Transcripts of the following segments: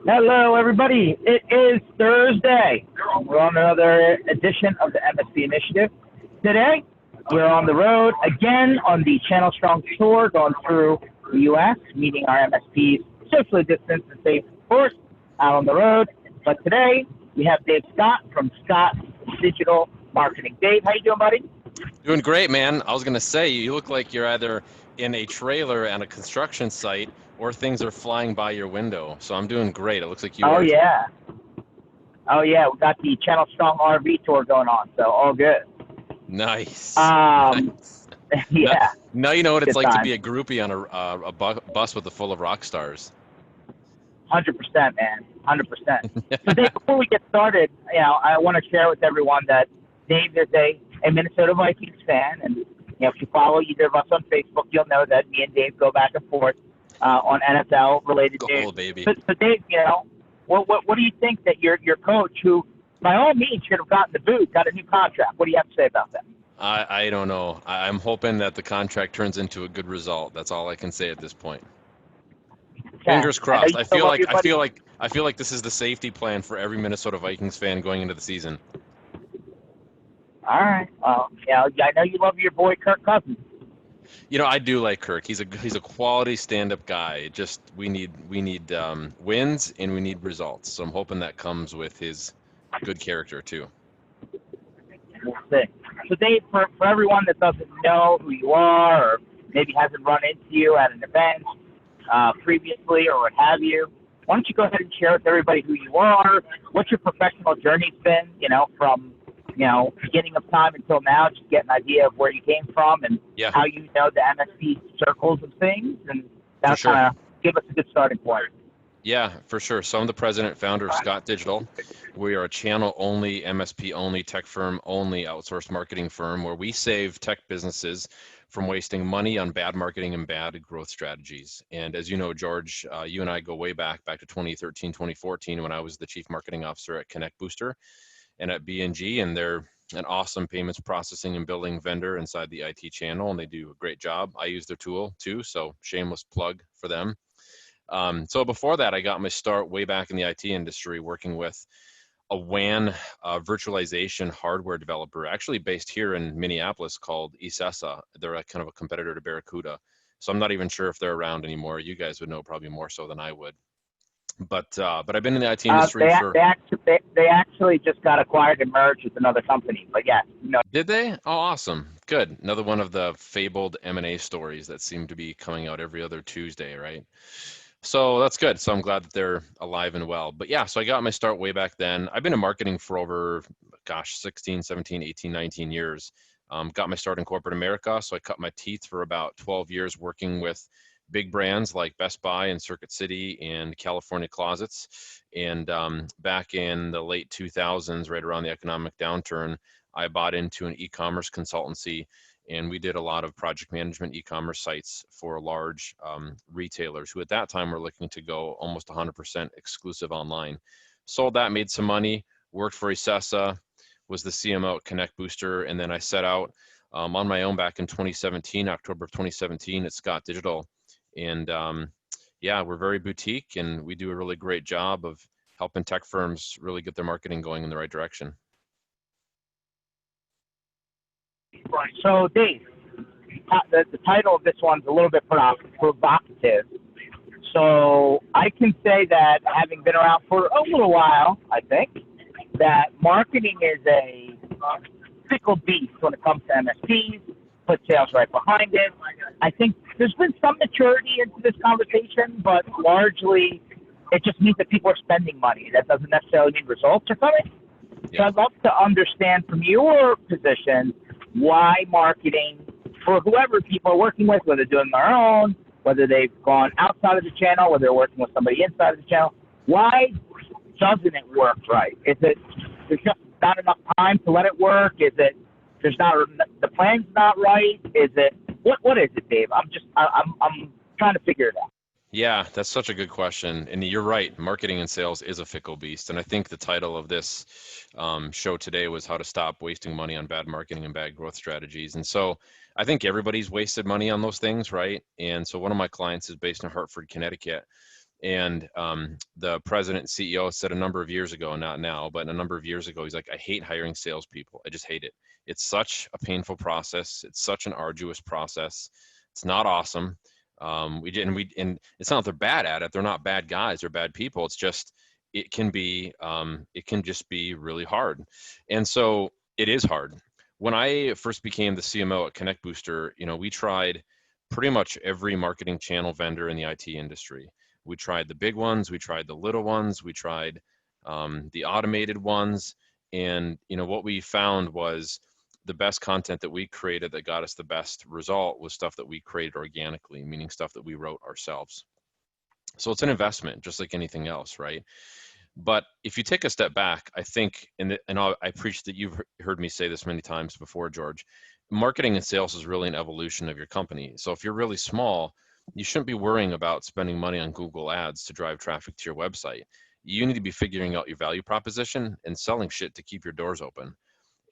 Hello, everybody. It is Thursday. We're on another edition of the MSP Initiative. Today, we're on the road again on the Channel Strong tour, going through the U.S., meeting our MSPs socially distanced and safe, of course, out on the road. But today, we have Dave Scott from Scott Digital Marketing. Dave, how you doing, buddy? Doing great, man. I was going to say, you look like you're either in a trailer at a construction site or things are flying by your window. So I'm doing great. It looks like you Oh, are. yeah. Oh, yeah. We got the Channel Strong RV tour going on, so all good. Nice. Nice. Yeah. Now you know what it's Good like time. to be a groupie on a bus with a full of rock stars. 100%, man. 100%. So, Dave, before we get started, I want to share with everyone that Dave is a Minnesota Vikings fan, and if you follow either of us on Facebook, you'll know that me and Dave go back and forth on NFL-related news. Goal, baby. So, Dave, what do you think that your coach, who by all means should have gotten the boot, got a new contract? What do you have to say about that? I don't know. I'm hoping that the contract turns into a good result. That's all I can say at this point. Fingers crossed. I feel like this is the safety plan for every Minnesota Vikings fan going into the season. All right. Well, I know you love your boy Kirk Cousins. I do like Kirk. He's a quality stand-up guy. Just we need wins and we need results. So I'm hoping that comes with his good character too. We'll see. So, Dave, for everyone that doesn't know who you are, or maybe hasn't run into you at an event previously, or what have you, why don't you go ahead and share with everybody who you are, what your professional journey's been, from beginning of time until now, just get an idea of where you came from and how you know the MSP circles of things, and that'll kind of give us a good starting point. Yeah, for sure. So I'm the president, founder of Scott Digital. We are a channel-only, MSP-only, tech firm-only outsourced marketing firm where we save tech businesses from wasting money on bad marketing and bad growth strategies. And as you know, George, you and I go way back to 2013, 2014, when I was the chief marketing officer at ConnectBooster and at B&G, and they're an awesome payments processing and billing vendor inside the IT channel, and they do a great job. I use their tool too, so shameless plug for them. So before that, I got my start way back in the IT industry working with a WAN virtualization hardware developer, actually based here in Minneapolis, called Ecessa. They're a kind of a competitor to Barracuda. So I'm not even sure if they're around anymore. You guys would know probably more so than I would. But I've been in the IT industry they actually just got acquired and merged with another company. But yeah, Did they? Oh, awesome. Good. Another one of the fabled M&A stories that seem to be coming out every other Tuesday, right? So that's good. So I'm glad that they're alive and well. But yeah, so I got my start way back then. I've been in marketing for over, 16, 17, 18, 19 years. Got my start in corporate America. So I cut my teeth for about 12 years working with big brands like Best Buy and Circuit City and California Closets. And back in the late 2000s, right around the economic downturn, I bought into an e-commerce consultancy, and we did a lot of project management e-commerce sites for large retailers who at that time were looking to go almost 100% exclusive online. Sold that, made some money, worked for Ecessa, was the CMO at ConnectBooster, and then I set out on my own back in 2017, October of 2017 at Scott Digital. And we're very boutique, and we do a really great job of helping tech firms really get their marketing going in the right direction. So, Dave, the title of this one's a little bit provocative. So I can say that, having been around for a little while, I think, that marketing is a fickle beast when it comes to MSPs. Put sales right behind it. I think there's been some maturity into this conversation, but largely it just means that people are spending money. That doesn't necessarily mean results are coming. Yeah. So I'd love to understand from your position why marketing, for whoever people are working with, whether they're doing their own, whether they've gone outside of the channel, whether they're working with somebody inside of the channel, why doesn't it work right? Is it there's just not enough time to let it work? Is it the plan's not right? Is it what is it, Dave? I'm trying to figure it out. Yeah, that's such a good question. And you're right, marketing and sales is a fickle beast. And I think the title of this show today was how to stop wasting money on bad marketing and bad growth strategies. And so I think everybody's wasted money on those things, right? And so one of my clients is based in Hartford, Connecticut. And the president and CEO said a number of years ago, not now, but a number of years ago, he's like, I hate hiring salespeople. I just hate it. It's such a painful process. It's such an arduous process. It's not awesome. And it's not that they're bad at it. They're not bad guys. They're bad people. It's just, it can just be really hard. And so it is hard. When I first became the CMO at ConnectBooster, we tried pretty much every marketing channel vendor in the IT industry. We tried the big ones, we tried the little ones, we tried the automated ones. And what we found was the best content that we created that got us the best result was stuff that we created organically, meaning stuff that we wrote ourselves. So it's an investment, just like anything else, right? But if you take a step back, I think, and I appreciate that you've heard me say this many times before, George, marketing and sales is really an evolution of your company. So if you're really small, you shouldn't be worrying about spending money on Google ads to drive traffic to your website. You need to be figuring out your value proposition and selling shit to keep your doors open.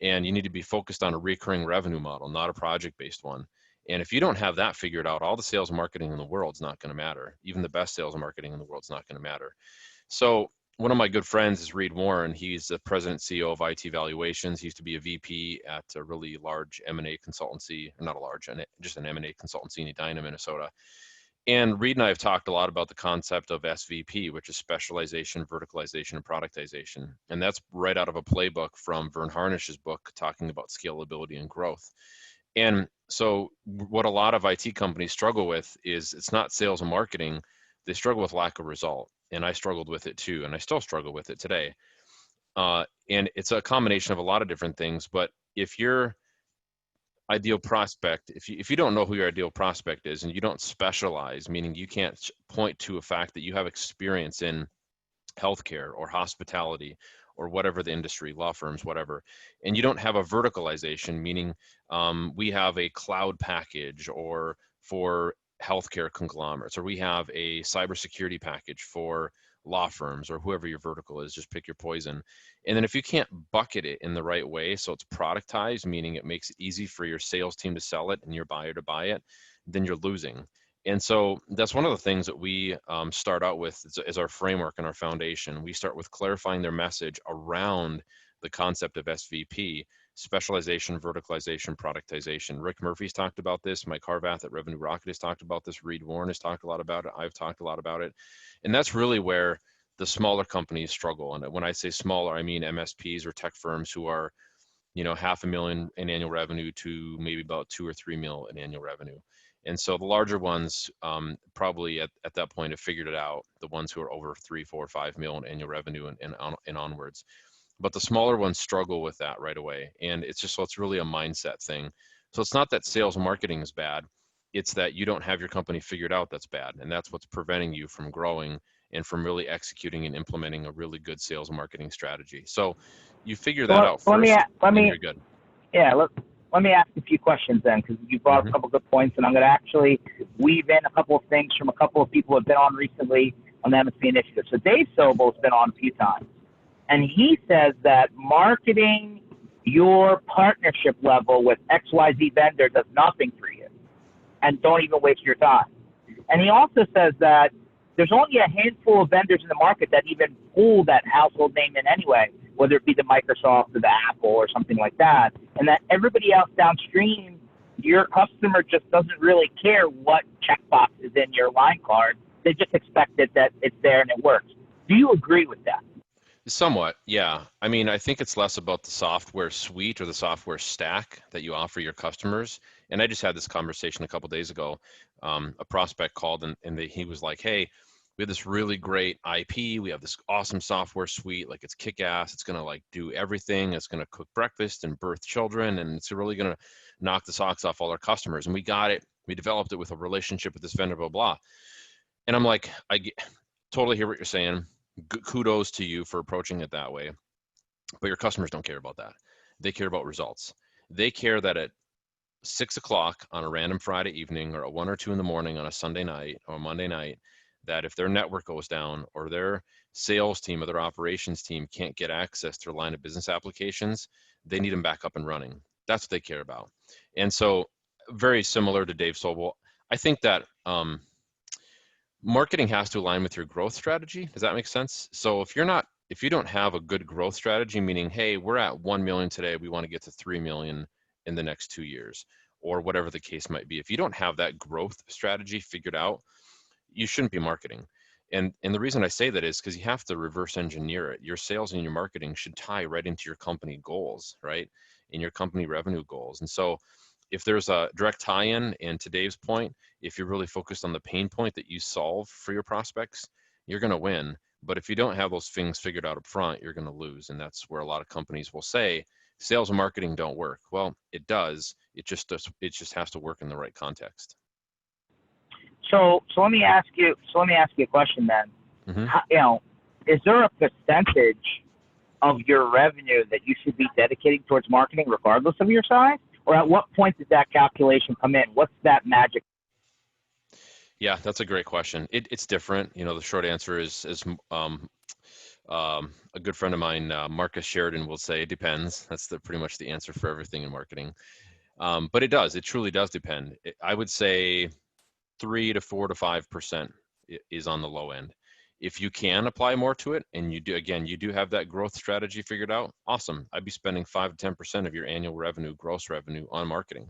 And you need to be focused on a recurring revenue model, not a project-based one. And if you don't have that figured out, all the sales and marketing in the world's not going to matter. Even the best sales and marketing in the world's not going to matter. So one of my good friends is Reed Warren. He's the president CEO of IT Valuations. He used to be a VP at a really large M&A consultancy, not a large, just an M&A consultancy in Edina, Minnesota. And Reed and I have talked a lot about the concept of SVP, which is specialization, verticalization, and productization. And that's right out of a playbook from Vern Harnish's book talking about scalability and growth. And so what a lot of IT companies struggle with is it's not sales and marketing. They struggle with lack of result. And I struggled with it too. And I still struggle with it today. And it's a combination of a lot of different things. But if you're ideal prospect, if you don't know who your ideal prospect is and you don't specialize, meaning you can't point to a fact that you have experience in healthcare or hospitality or whatever the industry, law firms, whatever, and you don't have a verticalization, meaning we have a cloud package or for healthcare conglomerates, or we have a cybersecurity package for law firms or whoever your vertical is, just pick your poison. And then if you can't bucket it in the right way, so it's productized, meaning it makes it easy for your sales team to sell it and your buyer to buy it, then you're losing. And so that's one of the things that we start out with as our framework and our foundation. We start with clarifying their message around the concept of SVP, specialization, verticalization, productization. Rick Murphy's talked about this. Mike Harvath at Revenue Rocket has talked about this. Reed Warren has talked a lot about it. I've talked a lot about it. And that's really where the smaller companies struggle. And when I say smaller, I mean MSPs or tech firms who are, $500,000 in annual revenue to maybe about 2 or 3 mil in annual revenue. And so the larger ones probably at that point have figured it out, the ones who are over 3, 4, 5 mil in annual revenue and onwards. But the smaller ones struggle with that right away. And it's really a mindset thing. So it's not that sales and marketing is bad. It's that you don't have your company figured out that's bad. And that's what's preventing you from growing and from really executing and implementing a really good sales and marketing strategy. So you figure that out first, and you're good. Yeah, let me ask a few questions then, because you brought up a couple good points, and I'm going to actually weave in a couple of things from a couple of people who have been on recently on the MSP initiative. So Dave Sobel has been on a few times, and he says that marketing your partnership level with XYZ vendor does nothing for you, and don't even waste your time. And he also says that there's only a handful of vendors in the market that even pull that household name in anyway, whether it be the Microsoft or the Apple or something like that, and that everybody else downstream, your customer just doesn't really care what checkbox is in your line card. They just expect it that it's there and it works. Do you agree with that? Somewhat, yeah. I mean, I think it's less about the software suite or the software stack that you offer your customers. And I just had this conversation a couple of days ago. A prospect called and he was like, hey, we have this really great IP. We have this awesome software suite. Like, it's kick-ass. It's going to like do everything. It's going to cook breakfast and birth children. And it's really going to knock the socks off all our customers. And we got it. We developed it with a relationship with this vendor, blah, blah. And I'm like, totally hear what you're saying. Kudos to you for approaching it that way. But your customers don't care about that. They care about results. They care that at 6 o'clock on a random Friday evening, or at 1 or 2 in the morning on a Sunday night or Monday night, that if their network goes down or their sales team or their operations team can't get access to their line of business applications, they need them back up and running. That's what they care about. And so very similar to Dave Sobel, I think that Marketing has to align with your growth strategy. Does that make sense? So if you don't have a good growth strategy, meaning, hey, we're at 1 million today, we want to get to 3 million in the next 2 years, or whatever the case might be. If you don't have that growth strategy figured out, you shouldn't be marketing. And the reason I say that is because you have to reverse engineer it. Your sales and your marketing should tie right into your company goals, right? In your company revenue goals. And so if there's a direct tie-in, and to Dave's point, if you're really focused on the pain point that you solve for your prospects, you're going to win. But if you don't have those things figured out up front, you're going to lose. And that's where a lot of companies will say sales and marketing don't work. Well, it does. It just does. It just has to work in the right context. So let me ask you. So let me ask you a question then. Mm-hmm. How, is there a percentage of your revenue that you should be dedicating towards marketing, regardless of your size? Or at what point does that calculation come in? What's that magic? Yeah, that's a great question. It's different. The short answer is a good friend of mine, Marcus Sheridan, will say it depends. That's pretty much the answer for everything in marketing. But it does. It truly does depend. I would say 3 to 4 to 5% is on the low end. If you can apply more to it, and you do have that growth strategy figured out, awesome. I'd be spending 5 to 10% of your annual revenue, gross revenue, on marketing.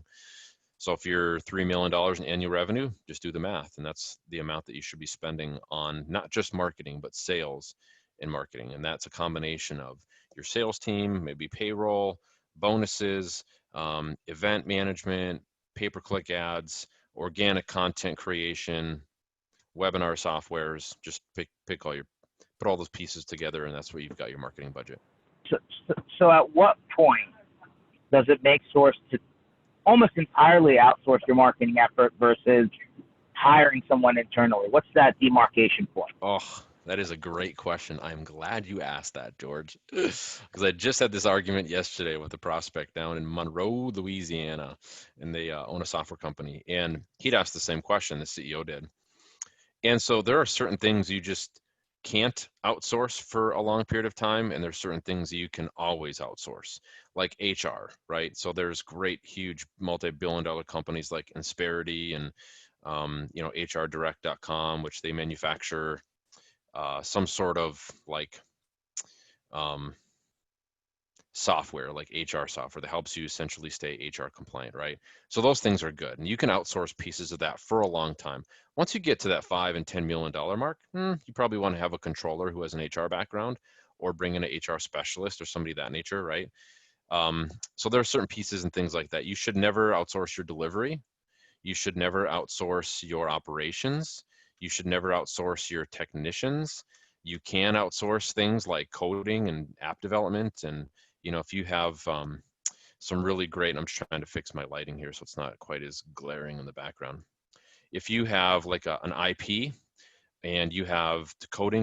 So if you're $3 million in annual revenue, just do the math. And that's the amount that you should be spending on not just marketing, but sales and marketing. And that's a combination of your sales team, maybe payroll, bonuses, event management, pay-per-click ads, organic content creation, webinar softwares. Just put all those pieces together, and that's where you've got your marketing budget. So at what point does it make sense to almost entirely outsource your marketing effort versus hiring someone internally? What's that demarcation point? Oh, that is a great question. I'm glad you asked that, George, because I just had this argument yesterday with a prospect down in Monroe, Louisiana, and they own a software company. And he'd asked the same question, the CEO did. And so there are certain things you just can't outsource for a long period of time, and there's certain things that you can always outsource, like HR, right? So there's great, huge, multi-billion-dollar companies like Insperity and HRdirect.com, which they manufacture some sort of like software, like HR software, that helps you essentially stay HR compliant, right? So those things are good, and you can outsource pieces of that for a long time. Once you get to that $5 and $10 million mark, you probably want to have a controller who has an HR background, or bring in an HR specialist or somebody of that nature, right? So there are certain pieces and things like that. You should never outsource your delivery. You should never outsource your operations. You should never outsource your technicians. You can outsource things like coding and app development. And, if you have some really great, I'm just trying to fix my lighting here so it's not quite as glaring in the background. If you have like an IP, and you have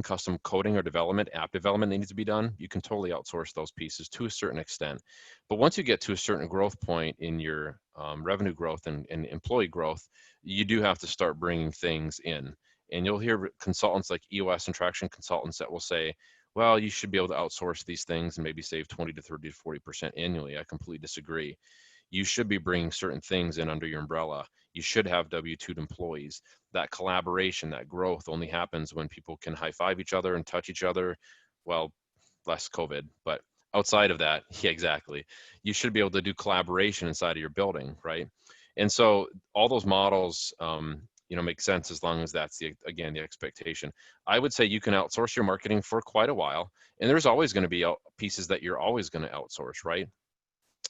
custom coding or development, app development that needs to be done, you can totally outsource those pieces to a certain extent. But once you get to a certain growth point in your revenue growth and employee growth, you do have to start bringing things in. And you'll hear consultants like EOS and Traction consultants that will say, well, you should be able to outsource these things and maybe save 20 to 30 to 40% annually. I completely disagree. You should be bringing certain things in under your umbrella. You should have W-2 employees. That collaboration, that growth only happens when people can high-five each other and touch each other. Well, less COVID, but outside of that, yeah, exactly. You should be able to do collaboration inside of your building, right? And so all those models, make sense as long as that's the expectation. I would say you can outsource your marketing for quite a while, and there's always going to be pieces that you're always going to outsource, right?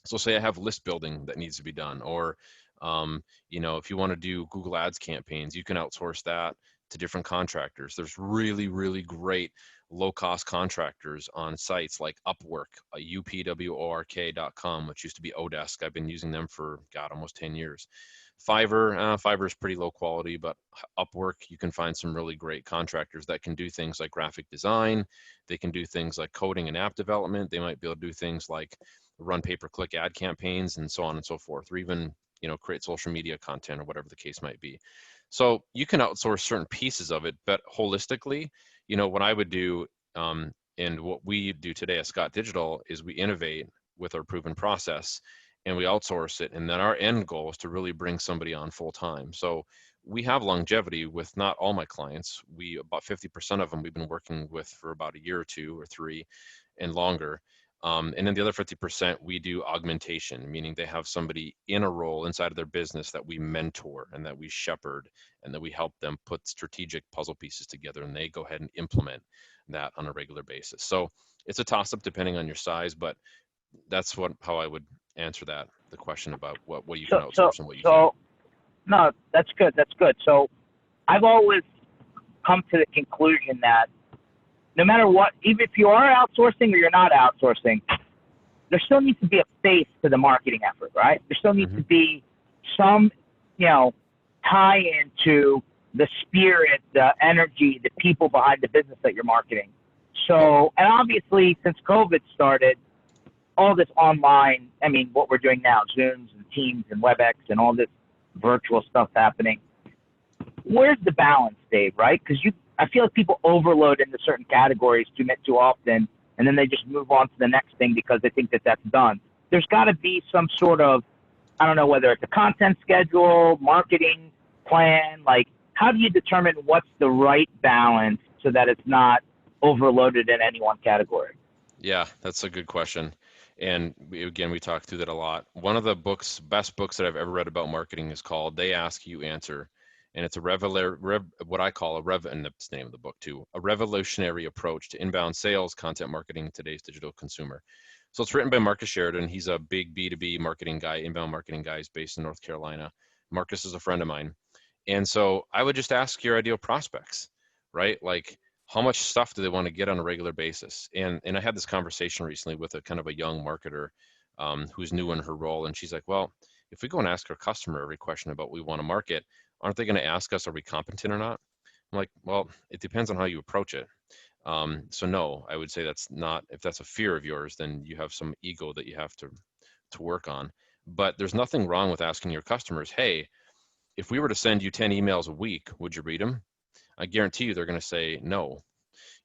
So say I have list building that needs to be done, or if you want to do Google Ads campaigns, you can outsource that to different contractors. There's really, really great low-cost contractors on sites like Upwork, upwork.com, which used to be Odesk. I've been using them for, almost 10 years. Fiverr is pretty low quality, but Upwork, you can find some really great contractors that can do things like graphic design. They can do things like coding and app development. They might be able to do things like run pay-per-click ad campaigns and so on and so forth, or even create social media content or whatever the case might be. So you can outsource certain pieces of it, but holistically, what I would do, and what we do today at Scott Digital, is we innovate with our proven process and we outsource it. And then our end goal is to really bring somebody on full time. So we have longevity with not all my clients. About 50% of them we've been working with for about a year or two or three and longer. And then the other 50%, we do augmentation, meaning they have somebody in a role inside of their business that we mentor and that we shepherd and that we help them put strategic puzzle pieces together, and they go ahead and implement that on a regular basis. So it's a toss-up depending on your size, but that's how I would answer the question about what you can outsource and what you can't. No, that's good. That's good. So I've always come to the conclusion that no matter what, even if you are outsourcing or you're not outsourcing, there still needs to be a face to the marketing effort, right? There still needs to be some, tie into the spirit, the energy, the people behind the business that you're marketing. So, and obviously since COVID started, all this online, what we're doing now, Zooms and Teams and WebEx and all this virtual stuff happening. Where's the balance, Dave, right? Because I feel like people overload into certain categories too often, and then they just move on to the next thing because they think that that's done. There's got to be some sort of, I don't know, whether it's a content schedule, marketing plan, like how do you determine what's the right balance so that it's not overloaded in any one category? Yeah, that's a good question. And we talked through that a lot. One of the best books that I've ever read about marketing is called They Ask, You Answer. And it's what I call and that's the name of the book too, a revolutionary approach to inbound sales, content marketing, today's digital consumer. So it's written by Marcus Sheridan. He's a big B2B marketing guy, inbound marketing guy. He's based in North Carolina. Marcus is a friend of mine. And so I would just ask your ideal prospects, right? Like, how much stuff do they want to get on a regular basis? And I had this conversation recently with a kind of a young marketer who's new in her role. And she's like, well, if we go and ask our customer every question about what we want to market, aren't they going to ask us, are we competent or not? I'm like, well, it depends on how you approach it. So no, I would say that's not, if that's a fear of yours, then you have some ego that you have to work on. But there's nothing wrong with asking your customers, hey, if we were to send you 10 emails a week, would you read them? I guarantee you they're going to say no.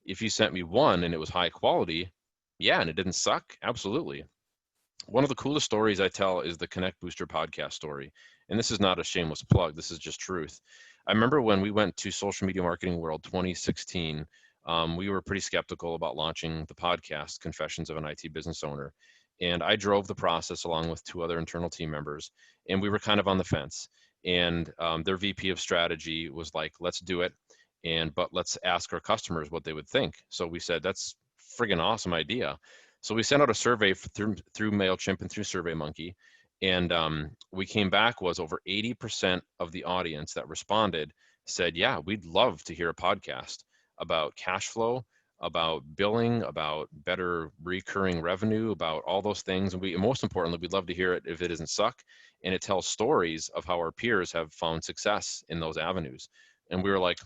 If you sent me one and it was high quality, yeah, and it didn't suck, absolutely. One of the coolest stories I tell is the ConnectBooster podcast story. And this is not a shameless plug, this is just truth. I remember when we went to Social Media Marketing World 2016, we were pretty skeptical about launching the podcast, Confessions of an IT Business Owner. And I drove the process along with 2 other internal team members, and we were kind of on the fence. And their VP of strategy was like, let's do it. But let's ask our customers what they would think. So we said, that's friggin' awesome idea. So we sent out a survey through MailChimp and through SurveyMonkey. And we came back was over 80% of the audience that responded said, yeah, we'd love to hear a podcast about cash flow, about billing, about better recurring revenue, about all those things. And most importantly, we'd love to hear it if it doesn't suck. And it tells stories of how our peers have found success in those avenues. And we were like,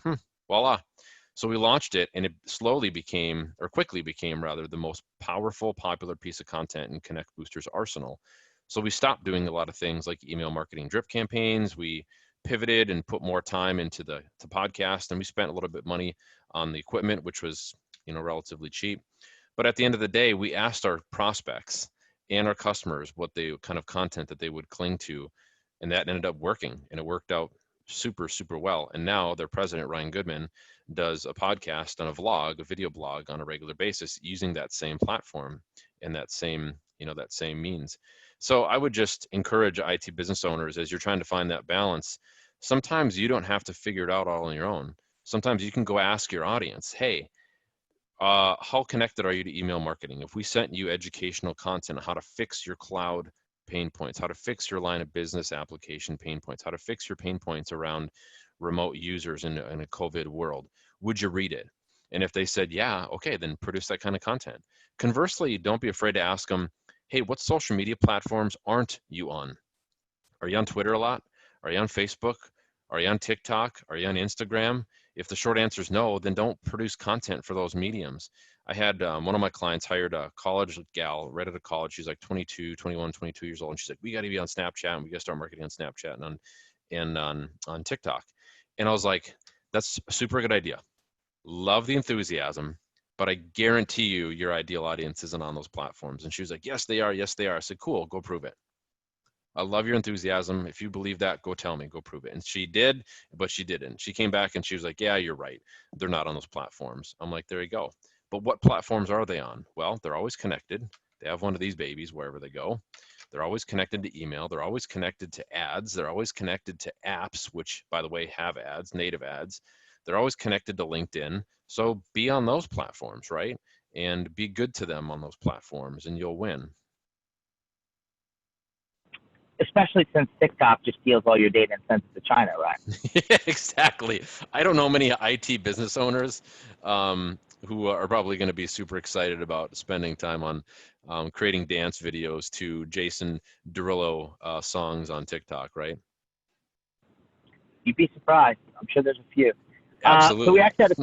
voila. So we launched it, and it quickly became rather, the most powerful, popular piece of content in ConnectBooster's arsenal. So we stopped doing a lot of things like email marketing drip campaigns. We pivoted and put more time into the podcast, and we spent a little bit of money on the equipment, which was, relatively cheap. But at the end of the day, we asked our prospects and our customers what kind of content that they would cling to, and that ended up working, and it worked out super, super well. And now their president, Ryan Goodman, does a podcast and a video blog on a regular basis using that same platform and that same means. So I would just encourage IT business owners, as you're trying to find that balance, sometimes you don't have to figure it out all on your own. Sometimes you can go ask your audience, hey, how connected are you to email marketing? If we sent you educational content on how to fix your cloud pain points, how to fix your line of business application pain points, how to fix your pain points around remote users in a COVID world, would you read it? And if they said, yeah, okay, then produce that kind of content. Conversely, don't be afraid to ask them, hey, what social media platforms aren't you on? Are you on Twitter a lot? Are you on Facebook? Are you on TikTok? Are you on Instagram? If the short answer is no, then don't produce content for those mediums. I had one of my clients hired a college gal right out of college. She's like 22 years old. And she's like, we got to be on Snapchat, and we got to start marketing on Snapchat and on TikTok. And I was like, that's a super good idea. Love the enthusiasm, but I guarantee you your ideal audience isn't on those platforms. And she was like, yes, they are. Yes, they are. I said, cool, go prove it. I love your enthusiasm. If you believe that, go tell me, go prove it. And she did, but she didn't. She came back and she was like, yeah, you're right. They're not on those platforms. I'm like, there you go. But what platforms are they on? Well, they're always connected. They have one of these babies wherever they go. They're always connected to email. They're always connected to ads. They're always connected to apps, which, by the way, have ads, native ads. They're always connected to LinkedIn. So be on those platforms, right? And be good to them on those platforms, and you'll win. Especially since TikTok just steals all your data and sends it to China, right? Yeah, exactly. I don't know many IT business owners who are probably going to be super excited about spending time on creating dance videos to Jason Derulo songs on TikTok, right? You'd be surprised. I'm sure there's a few. So we Absolutely. actually had a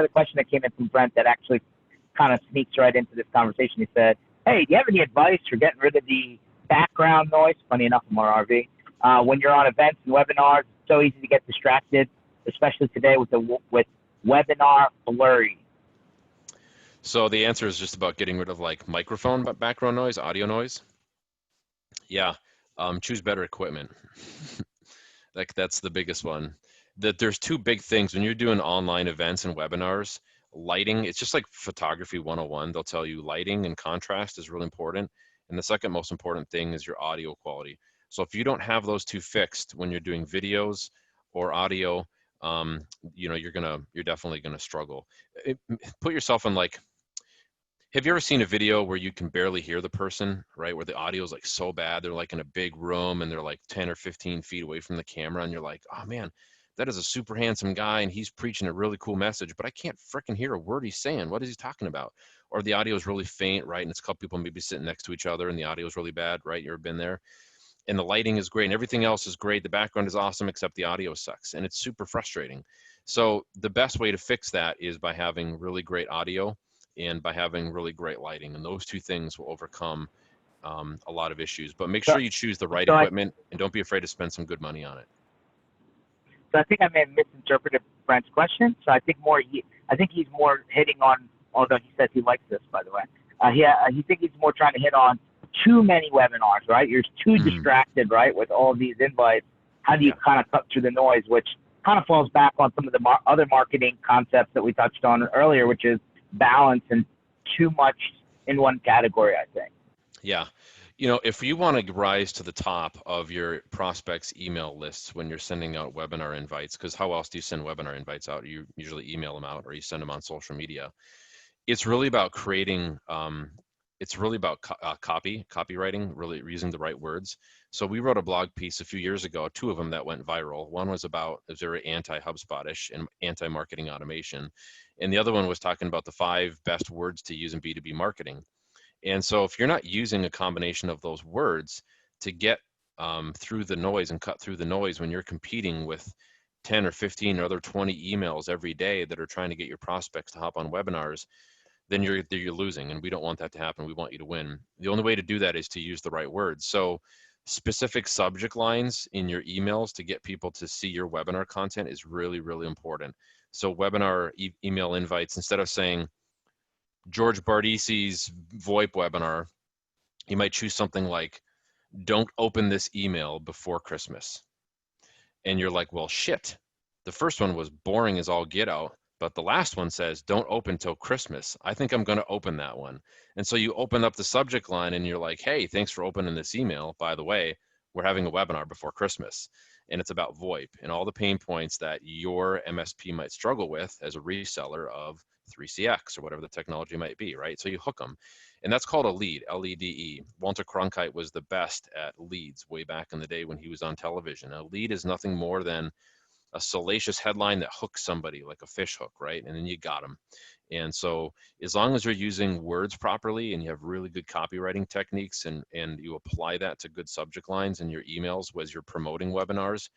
question that came in from Brent that actually kind of sneaks right into this conversation. He said, "Hey, do you have any advice for getting rid of the background noise?" Funny enough, I'm on RV. When you're on events and webinars, it's so easy to get distracted, especially today with webinar blurry. So the answer is just about getting rid of like microphone background noise, audio noise. Yeah, choose better equipment. Like that's the biggest one. That there's two big things when you're doing online events and webinars. Lighting, it's just like photography 101. They'll tell you lighting and contrast is really important. And the second most important thing is your audio quality. So if you don't have those two fixed when you're doing videos or audio, you're definitely gonna struggle. Put yourself in like, have you ever seen a video where you can barely hear the person, right? Where the audio is like so bad, they're like in a big room and they're like 10 or 15 feet away from the camera, and you're like, oh man, that is a super handsome guy and he's preaching a really cool message, but I can't freaking hear a word he's saying. What is he talking about? Or the audio is really faint, right? And it's a couple people maybe sitting next to each other and the audio is really bad, right? You ever been there? And the lighting is great and everything else is great. The background is awesome, except the audio sucks and it's super frustrating. So the best way to fix that is by having really great audio and by having really great lighting. And those two things will overcome a lot of issues. But make So, sure you choose the right so I, equipment and don't be afraid to spend some good money on it. so I think I may have misinterpreted Brent's question. So I think he's more hitting on. Although he says he likes this, by the way, he think he's more trying to hit on too many webinars, right? You're too distracted, right, with all these invites. How do you kind of cut through the noise, which kind of falls back on some of the other marketing concepts that we touched on earlier, which is balance and too much in one category, I think. Yeah. You know, if you want to rise to the top of your prospects' email lists when you're sending out webinar invites, because how else do you send webinar invites out? You usually email them out or you send them on social media. It's really about creating, it's really about copywriting, really using the right words. So we wrote a blog piece a few years ago, two of them that went viral. One was very anti-HubSpot-ish and anti-marketing automation. And the other one was talking about the 5 best words to use in B2B marketing. And so if you're not using a combination of those words to get through the noise and cut through the noise when you're competing with 10 or 15 or other 20 emails every day that are trying to get your prospects to hop on webinars, then you're losing, and we don't want that to happen. We want you to win. The only way to do that is to use the right words. So specific subject lines in your emails to get people to see your webinar content is really, really important. So webinar email invites, instead of saying George Bardisi's VoIP webinar, you might choose something like, don't open this email before Christmas. And you're like, well, shit. The first one was boring as all get out, but the last one says, don't open till Christmas. I think I'm going to open that one. And so you open up the subject line and you're like, hey, thanks for opening this email. By the way, we're having a webinar before Christmas. And it's about VoIP and all the pain points that your MSP might struggle with as a reseller of 3CX or whatever the technology might be, right? So you hook them. And that's called a lead, L-E-D-E. Walter Cronkite was the best at leads way back in the day when he was on television. A lead is nothing more than a salacious headline that hooks somebody like a fish hook, right? And then you got them. And so as long as you're using words properly and you have really good copywriting techniques and you apply that to good subject lines in your emails as you're promoting webinars,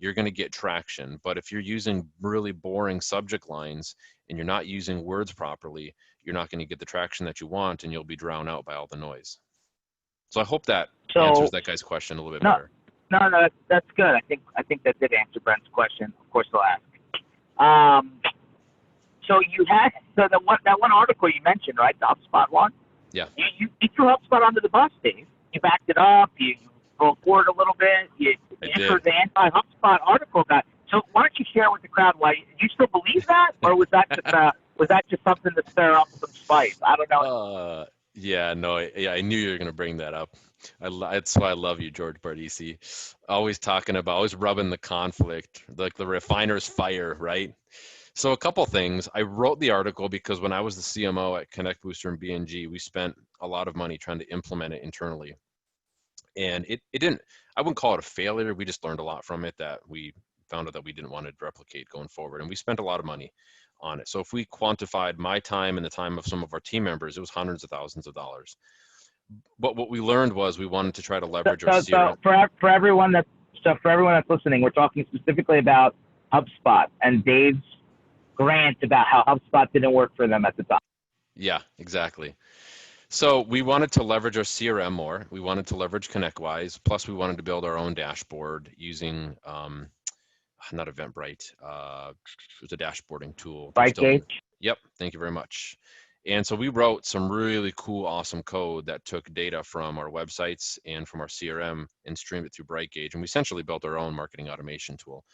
you're going to get traction. But if you're using really boring subject lines and you're not using words properly, you're not going to get the traction that you want and you'll be drowned out by all the noise. So I hope that answers that guy's question a little bit better. No, that's good. I think that did answer Brent's question. Of course, I'll ask. So that one article you mentioned, right? The HubSpot one. Yeah. You threw HubSpot under the bus, Dave. You backed it up. You scroll forward a little bit. You I enter did. the anti-HubSpot article about. So why don't you share with the crowd why you still believe that, or was that just something to stir up some spice? I don't know. Yeah, no, yeah, I knew you were going to bring that up. That's why I love you, George Bardisi. Always talking about, always rubbing the conflict, like the refiner's fire, right? So a couple things. I wrote the article because when I was the CMO at ConnectBooster and BNG, we spent a lot of money trying to implement it internally. And it didn't, I wouldn't call it a failure. We just learned a lot from it that we found out that we didn't want to replicate going forward. And we spent a lot of money on it. So if we quantified my time and the time of some of our team members, it was hundreds of thousands of dollars. But what we learned was we wanted to try to leverage our CRM. For everyone that's listening, we're talking specifically about HubSpot and Dave's rant about how HubSpot didn't work for them at the time. Yeah, exactly. So we wanted to leverage our CRM more. We wanted to leverage ConnectWise. Plus, we wanted to build our own dashboard using not Eventbrite. It was a dashboarding tool. Right, Dave? Yep. Thank you very much. And so we wrote some really cool, awesome code that took data from our websites and from our CRM and streamed it through BrightGauge. And we essentially built our own marketing automation tool.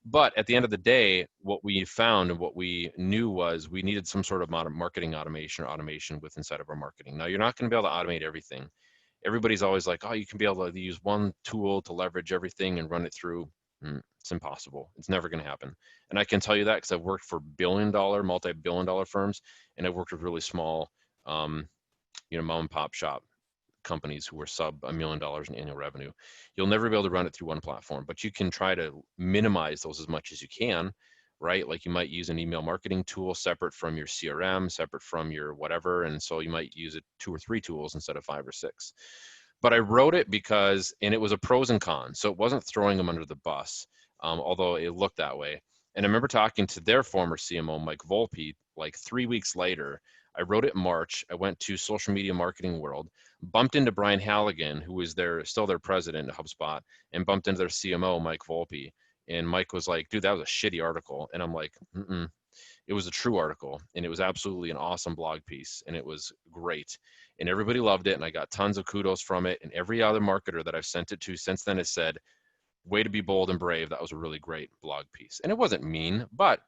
But at the end of the day, what we found and what we knew was we needed some sort of marketing automation with inside of our marketing. Now, you're not going to be able to automate everything. Everybody's always like, oh, you can be able to use one tool to leverage everything and run it through. It's impossible. It's never going to happen. And I can tell you that because I've worked for billion-dollar, multi-billion-dollar firms, and I've worked with really small, mom and pop shop companies who are sub $1 million in annual revenue. You'll never be able to run it through one platform, but you can try to minimize those as much as you can, right? Like you might use an email marketing tool separate from your CRM, separate from your whatever. And so you might use it 2 or 3 tools instead of 5 or 6. But I wrote it because, and it was a pros and cons. So it wasn't throwing them under the bus, although it looked that way. And I remember talking to their former CMO, Mike Volpe, like 3 weeks later. I wrote it in March. I went to Social Media Marketing World, bumped into Brian Halligan, who was still their president at HubSpot, and bumped into their CMO, Mike Volpe. And Mike was like, dude, that was a shitty article. And I'm like, it was a true article, and it was absolutely an awesome blog piece, and it was great. And everybody loved it, and I got tons of kudos from it. And every other marketer that I've sent it to since then has said, way to be bold and brave. That was a really great blog piece. And it wasn't mean, but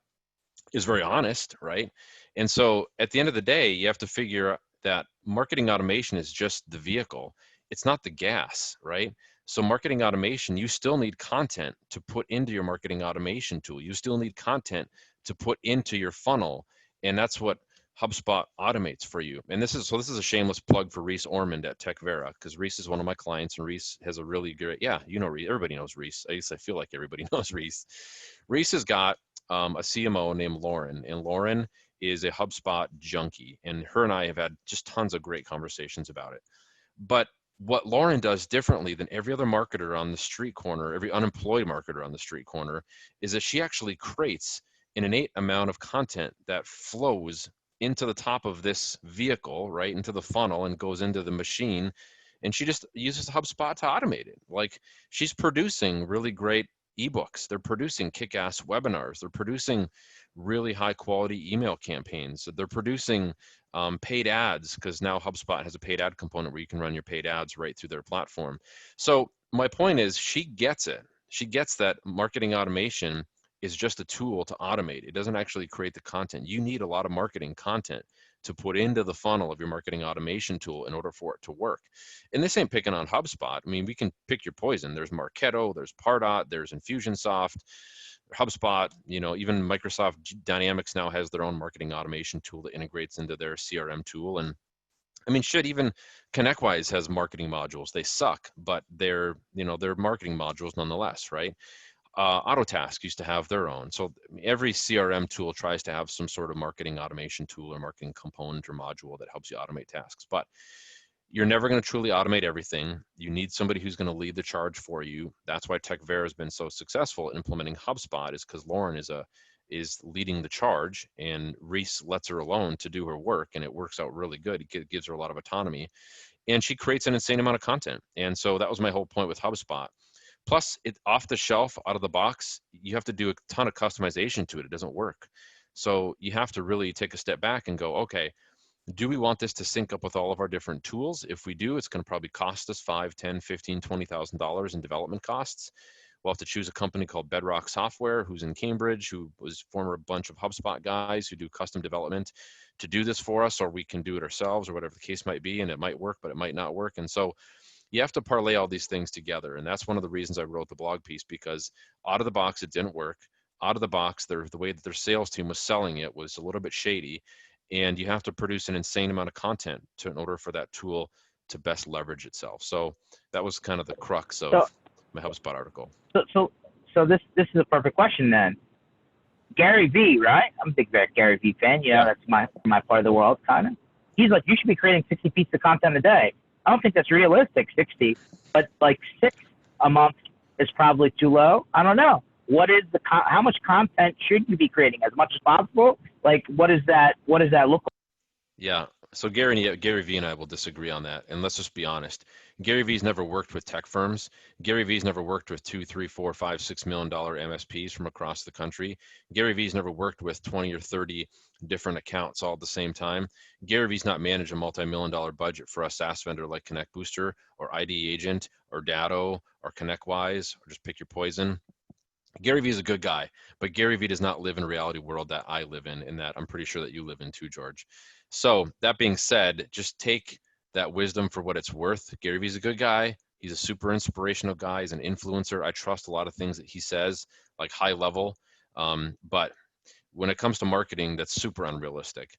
it was very honest, right? And so at the end of the day, you have to figure that marketing automation is just the vehicle. It's not the gas, right? So marketing automation, you still need content to put into your marketing automation tool. You still need content to put into your funnel. And that's what HubSpot automates for you. And this is a shameless plug for Reese Ormond at TechVera, because Reese is one of my clients, and Reese has a really great, Reese, everybody knows Reese. At least I feel like everybody knows Reese. Reese has got a CMO named Lauren, and Lauren is a HubSpot junkie, and her and I have had just tons of great conversations about it. But what Lauren does differently than every other marketer on the street corner, every unemployed marketer on the street corner, is that she actually creates an innate amount of content that flows into the top of this vehicle, right, into the funnel, and goes into the machine. And she just uses HubSpot to automate it. Like, she's producing really great ebooks. They're producing kick-ass webinars. They're producing really high-quality email campaigns. They're producing paid ads, because now HubSpot has a paid ad component where you can run your paid ads right through their platform. So my point is, she gets it. She gets that marketing automation is just a tool to automate. It doesn't actually create the content. You need a lot of marketing content to put into the funnel of your marketing automation tool in order for it to work. And this ain't picking on HubSpot. I mean, we can pick your poison. There's Marketo, there's Pardot, there's Infusionsoft, HubSpot, even Microsoft Dynamics now has their own marketing automation tool that integrates into their CRM tool. And I mean, even ConnectWise has marketing modules. They suck, but they're marketing modules nonetheless, right? Autotask used to have their own. So every CRM tool tries to have some sort of marketing automation tool or marketing component or module that helps you automate tasks. But you're never going to truly automate everything. You need somebody who's going to lead the charge for you. That's why TechVera has been so successful at implementing HubSpot, is because Lauren is leading the charge, and Reese lets her alone to do her work, and it works out really good. It gives her a lot of autonomy, and she creates an insane amount of content. And so that was my whole point with HubSpot. Plus, it off the shelf, out of the box, you have to do a ton of customization to it. It doesn't work. So you have to really take a step back and go, okay, Do we want this to sync up with all of our different tools? If we do, it's going to probably cost us $5, $10, $15, $20,000 in development costs. We'll have to choose a company called Bedrock Software, who's in Cambridge, who was former a bunch of HubSpot guys who do custom development to do this for us, or we can do it ourselves, or whatever the case might be. And it might work, but it might not work. And so you have to parlay all these things together. And that's one of the reasons I wrote the blog piece, because out of the box, it didn't work. Out of the box, the way that their sales team was selling it was a little bit shady. And you have to produce an insane amount of content in order for that tool to best leverage itself. So that was kind of the crux So, of my HubSpot article. so this is a perfect question then. Gary V, right? I'm a big Gary V fan. Yeah. That's my part of the world, kind of. He's like, you should be creating 60 pieces of content a day. I don't think that's realistic, 60, but like 6 a month is probably too low. I don't know. What is how much content should you be creating? As much as possible? Like, what does that look like? Yeah. So Gary V and I will disagree on that. And let's just be honest. Gary V's never worked with tech firms. Gary V's never worked with $2, $3, $4, $5, $6 million MSPs from across the country. Gary V's never worked with 20 or 30 different accounts all at the same time. Gary V's not managed a multi-million-dollar budget for a SaaS vendor like ConnectBooster or ID Agent or Datto or ConnectWise, or just pick your poison. Gary Vee is a good guy, but Gary Vee does not live in a reality world that I live in, and that I'm pretty sure that you live in too, George. So that being said, just take that wisdom for what it's worth. Gary Vee's a good guy. He's a super inspirational guy. He's an influencer. I trust a lot of things that he says, like high level. But when it comes to marketing, that's super unrealistic.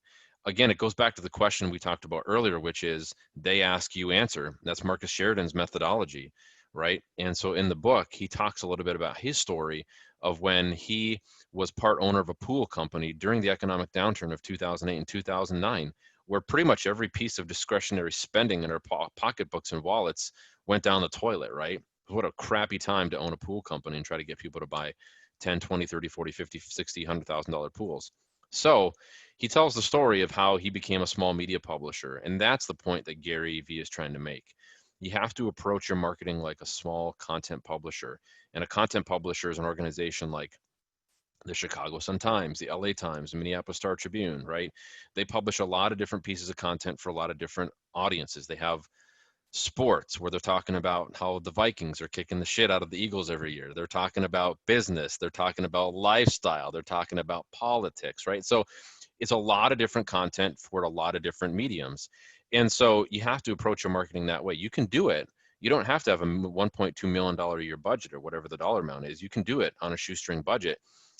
Again, it goes back to the question we talked about earlier, which is they ask, you answer. That's Marcus Sheridan's methodology, right? And so in the book, he talks a little bit about his story of when he was part owner of a pool company during the economic downturn of 2008 and 2009, where pretty much every piece of discretionary spending in our pocketbooks and wallets went down the toilet, right? What a crappy time to own a pool company and try to get people to buy 10, 20, 30, 40, 50, 60, $100,000 pools. So he tells the story of how he became a small media publisher. And that's the point that Gary Vee is trying to make. You have to approach your marketing like a small content publisher. And a content publisher is an organization like the Chicago Sun-Times, the LA Times, the Minneapolis Star Tribune, right? They publish a lot of different pieces of content for a lot of different audiences. They have sports where they're talking about how the Vikings are kicking the shit out of the Eagles every year. They're talking about business. They're talking about lifestyle. They're talking about politics, right? So it's a lot of different content for a lot of different mediums. And so you have to approach your marketing that way. You can do it. You don't have to have a $1.2 million a year budget or whatever the dollar amount is. You can do it on a shoestring budget.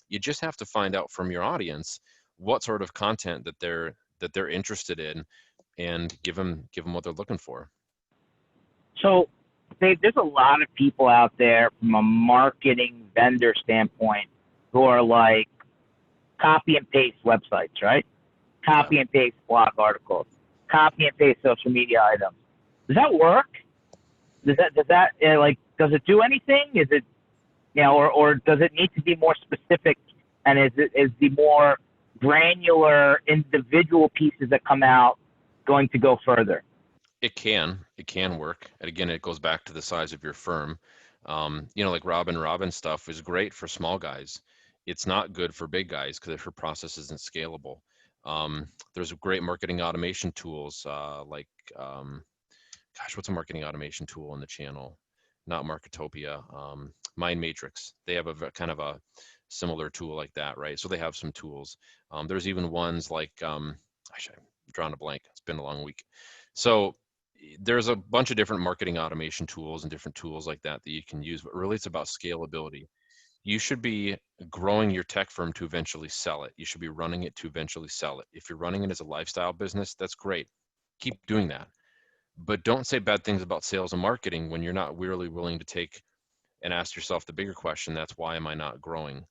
You just have to find out from your audience what sort of content that they're interested in, and give them what they're looking for. So, Dave, there's a lot of people out there from a marketing vendor standpoint who are like copy and paste websites, right? Copy and paste blog articles, copy and paste social media items. Does that work? Does it do anything? Is it, or does it need to be more specific? And is the more granular individual pieces that come out going to go further? It can work. And again, it goes back to the size of your firm. Like Robin stuff is great for small guys. It's not good for big guys because her process isn't scalable. There's great marketing automation tools what's a marketing automation tool on the channel? Not Marketopia, Mind Matrix. They have a kind of a similar tool like that, right? So they have some tools. There's even ones like, I'm drawing a blank. It's been a long week. So there's a bunch of different marketing automation tools and different tools like that you can use, but really it's about scalability. You should be growing your tech firm to eventually sell it. You should be running it to eventually sell it. If you're running it as a lifestyle business, that's great. Keep doing that. But don't say bad things about sales and marketing when you're not really willing to take and ask yourself the bigger question. That's why am I not growing?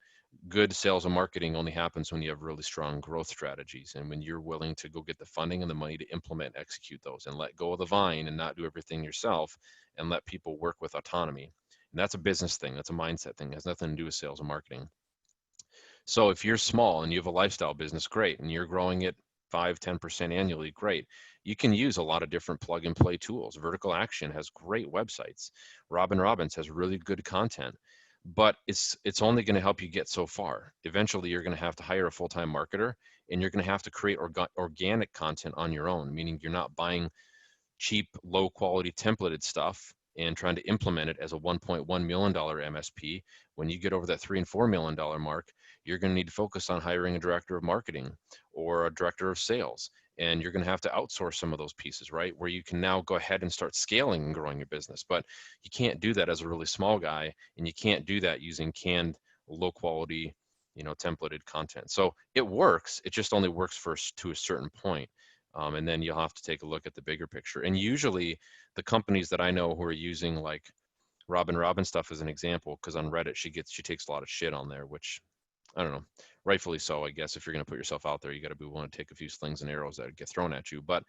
Good sales and marketing only happens when you have really strong growth strategies and when you're willing to go get the funding and the money to implement, execute those, and let go of the vine and not do everything yourself and let people work with autonomy. And that's a business thing. That's a mindset thing. It has nothing to do with sales and marketing. So if you're small and you have a lifestyle business, great, and you're growing it 5-10% annually, great. You can use a lot of different plug and play tools. Vertical Action has great websites. Robin Robbins has really good content, but it's only going to help you get so far. Eventually, you're going to have to hire a full-time marketer, and you're going to have to create organic content on your own, meaning you're not buying cheap, low quality templated stuff and trying to implement it as a $1.1 million MSP. When you get over that $3 and $4 million mark, you're going to need to focus on hiring a director of marketing or a director of sales. And you're going to have to outsource some of those pieces, right? Where you can now go ahead and start scaling and growing your business. But you can't do that as a really small guy, and you can't do that using canned, low quality, templated content. So it works. It just only works to a certain point. And then you'll have to take a look at the bigger picture. And usually the companies that I know who are using like Robin stuff as an example, because on Reddit she takes a lot of shit on there, which I don't know, rightfully so, I guess. If you're going to put yourself out there, you got to be willing to take a few slings and arrows that get thrown at you. But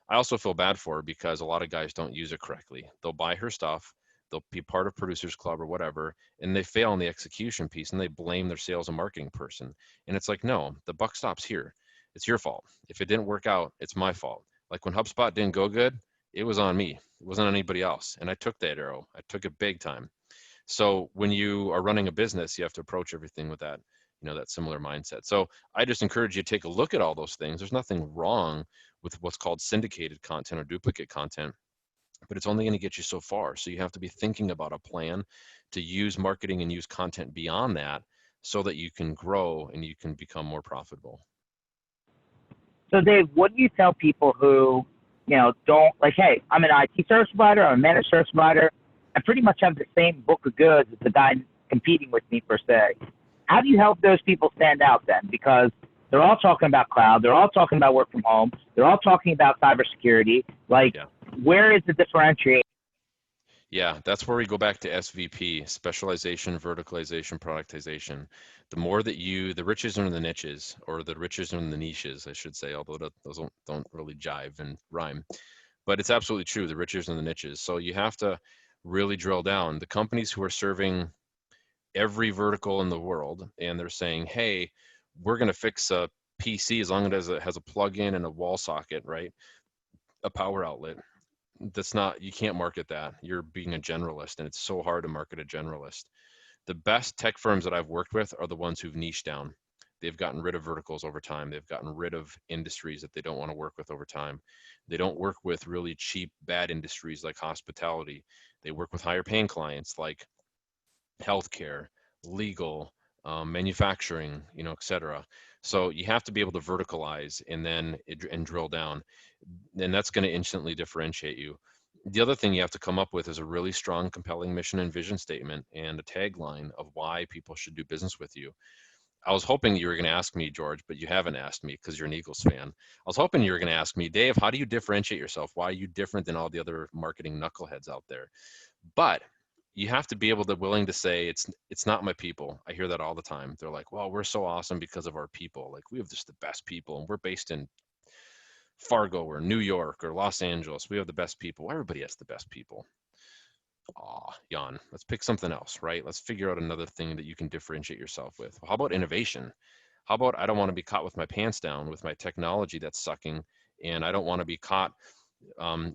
I also feel bad for her because a lot of guys don't use it correctly. They'll buy her stuff, they'll be part of Producers Club or whatever, and they fail on the execution piece and they blame their sales and marketing person. And it's like, no, the buck stops here. It's your fault. If it didn't work out, it's my fault. Like when HubSpot didn't go good, it was on me. It wasn't on anybody else. And I took that arrow. I took it big time. So when you are running a business, you have to approach everything with that, that similar mindset. So I just encourage you to take a look at all those things. There's nothing wrong with what's called syndicated content or duplicate content, but it's only going to get you so far. So you have to be thinking about a plan to use marketing and use content beyond that so that you can grow and you can become more profitable. So Dave, what do you tell people who, don't like, hey, I'm an IT service provider, I'm a managed service provider, I pretty much have the same book of goods as the guy competing with me per se. How do you help those people stand out then? Because they're all talking about cloud, they're all talking about work from home, they're all talking about cybersecurity. Where is the differentiation? Yeah, that's where we go back to SVP, specialization, verticalization, productization. The more that the riches are in the niches, or the riches are in the niches, I should say, although those don't really jive and rhyme. But it's absolutely true, the riches are in the niches. So you have to really drill down. The companies who are serving every vertical in the world, and they're saying, hey, we're going to fix a PC as long as it has a plug-in and a wall socket, right? A power outlet. You can't market that. You're being a generalist, and it's so hard to market a generalist. The best tech firms that I've worked with are the ones who've niched down. They've gotten rid of verticals over time. They've gotten rid of industries that they don't want to work with over time. They don't work with really cheap, bad industries like hospitality. They work with higher paying clients like healthcare, legal, manufacturing, et cetera. So you have to be able to verticalize and drill down, and that's going to instantly differentiate you. The other thing you have to come up with is a really strong, compelling mission and vision statement and a tagline of why people should do business with you. I was hoping you were going to ask me, George, but you haven't asked me because you're an Eagles fan. I was hoping you were going to ask me, Dave, how do you differentiate yourself? Why are you different than all the other marketing knuckleheads out there? But you have to be willing to say it's not my people. I hear that all the time. They're like, well, we're so awesome because of our people. Like we have just the best people, and we're based in Fargo or New York or Los Angeles. We have the best people. Everybody has the best people. Aw, Jan, let's pick something else, right? Let's figure out another thing that you can differentiate yourself with. How about innovation? How about I don't want to be caught with my pants down with my technology that's sucking, and I don't want to be caught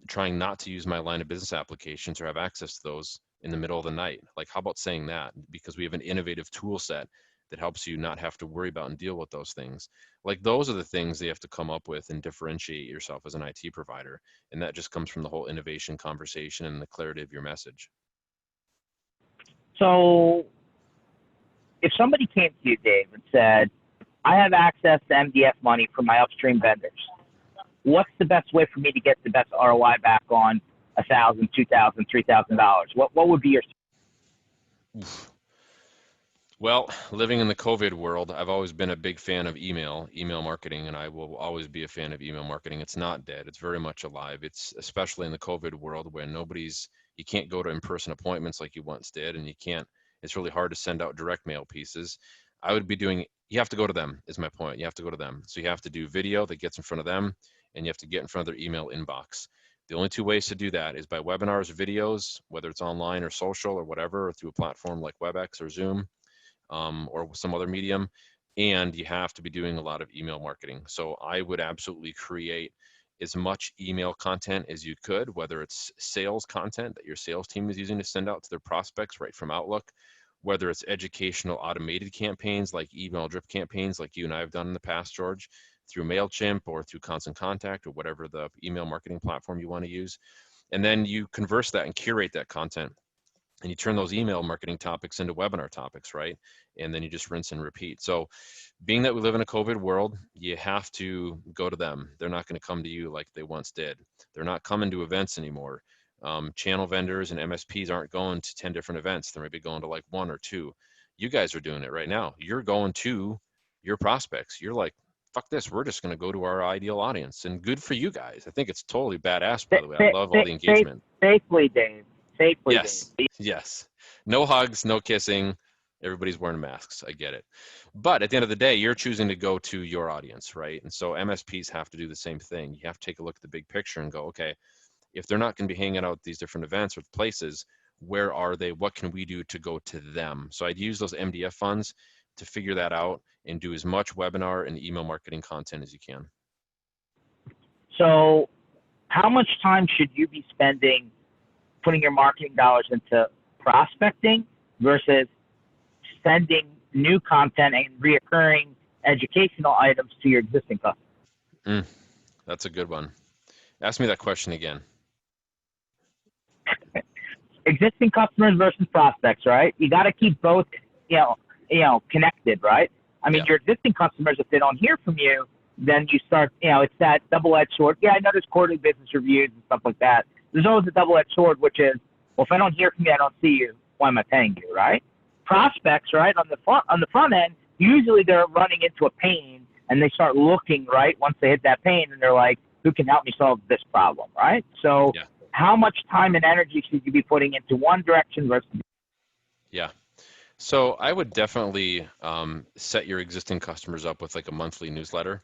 trying not to use my line of business applications or have access to those in the middle of the night. Like, how about saying that? Because we have an innovative tool set that helps you not have to worry about and deal with those things. Like, those are the things that you have to come up with and differentiate yourself as an IT provider. And that just comes from the whole innovation conversation and the clarity of your message. So if somebody came to you, Dave, and said, I have access to MDF money from my upstream vendors, what's the best way for me to get the best ROI back on $1,000, $2,000, $3,000? What would be your? Well, living in the COVID world, I've always been a big fan of email marketing, and I will always be a fan of email marketing. It's not dead. It's very much alive. It's especially in the COVID world when you can't go to in-person appointments like you once did, and it's really hard to send out direct mail pieces. You have to go to them is my point. You have to go to them. So you have to do video that gets in front of them, and you have to get in front of their email inbox. The only two ways to do that is by webinars, videos, whether it's online or social or whatever, or through a platform like WebEx or Zoom. Or some other medium, and you have to be doing a lot of email marketing. So I would absolutely create as much email content as you could, whether it's sales content that your sales team is using to send out to their prospects right from Outlook, whether it's educational automated campaigns like email drip campaigns like you and I have done in the past, George, through MailChimp or through Constant Contact or whatever the email marketing platform you want to use. And then you converse that and curate that content. And you turn those email marketing topics into webinar topics, right? And then you just rinse and repeat. So being that we live in a COVID world, you have to go to them. They're not going to come to you like they once did. They're not coming to events anymore. Channel vendors and MSPs aren't going to 10 different events. They're maybe going to like 1 or 2. You guys are doing it right now. You're going to your prospects. You're like, fuck this. We're just going to go to our ideal audience. And good for you guys. I think it's totally badass, by the way. I love all the engagement. Safely, Dave. Safely, Yes. Dave. Yes. No hugs, no kissing. Everybody's wearing masks. I get it. But at the end of the day, you're choosing to go to your audience, right? And so MSPs have to do the same thing. You have to take a look at the big picture and go, okay, if they're not going to be hanging out at these different events or places, where are they? What can we do to go to them? So I'd use those MDF funds to figure that out and do as much webinar and email marketing content as you can. So how much time should you be spending putting your marketing dollars into prospecting versus sending new content and reoccurring educational items to your existing customers? That's a good one. Ask me that question again. Existing customers versus prospects, right? You got to keep both, connected, right? I mean, your existing customers, if they don't hear from you, then you start, it's that double-edged sword. Yeah, I know there's quarterly business reviews and stuff like that. There's always a double-edged sword, which is, well, if I don't hear from you, I don't see you. Why am I paying you, right? Prospects, right, on the front end, usually they're running into a pain and they start looking, right, once they hit that pain, and they're like, who can help me solve this problem, right? So how much time and energy should you be putting into one direction versus the other? Yeah. So I would definitely set your existing customers up with like a monthly newsletter,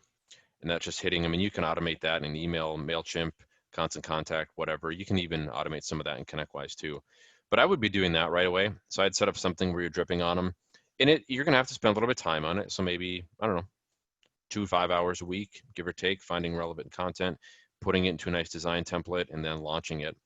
and that's just hitting. I mean, you can automate that in email, MailChimp, Constant Contact, whatever. You can even automate some of that in ConnectWise too. But I would be doing that right away. So I'd set up something where you're dripping on them. And you're going to have to spend a little bit of time on it. So maybe, I don't know, 2 to 5 hours a week, give or take, finding relevant content, putting it into a nice design template, and then launching it.